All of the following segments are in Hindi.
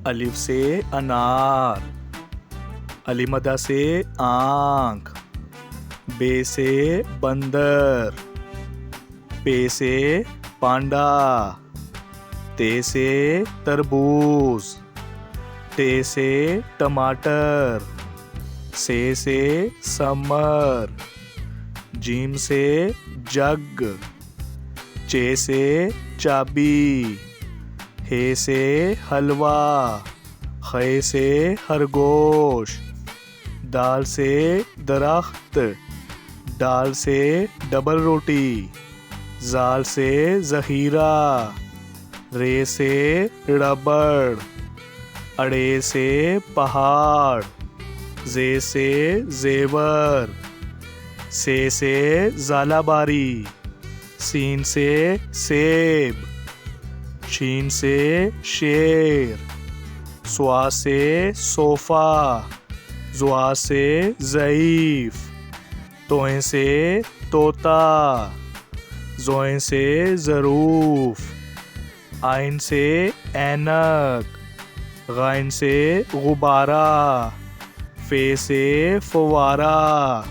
अलिफ से अनार, अलीमदा से आँख, बे से बंदर, पे से पांडा, ते से तरबूज, टे से टमाटर, से समर, जीम से जग, चे से चाबी, हे से हलवा, खे से खरगोश, दाल से दरख्त, डाल से डबल रोटी, जाल से ज़हीरा, रे से रबड़, अड़े से पहाड़, जे से जेवर, से ज़ालाबारी, सीन से सेब, शीन से शेर, स्वा से सोफ़ा, ज़ुआ से ज़ईफ़, तोएं से तोता, ज़ोएं से ज़रूफ़, आइन से ऐनक, गाइन से गुब्बारा, फे से फवारा,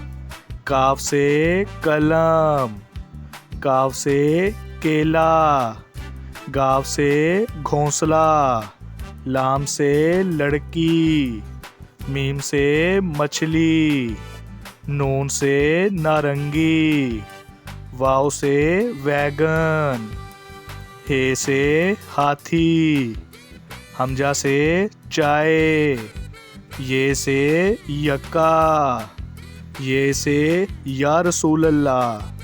काफ से कलम, काफ से केला, गाव से घोंसला, लाम से लड़की, मीम से मछली, नून से नारंगी, वाव से वैगन, हे से हाथी, हमजा से चाय, ये से यक्का, ये से या रसूल अल्लाह।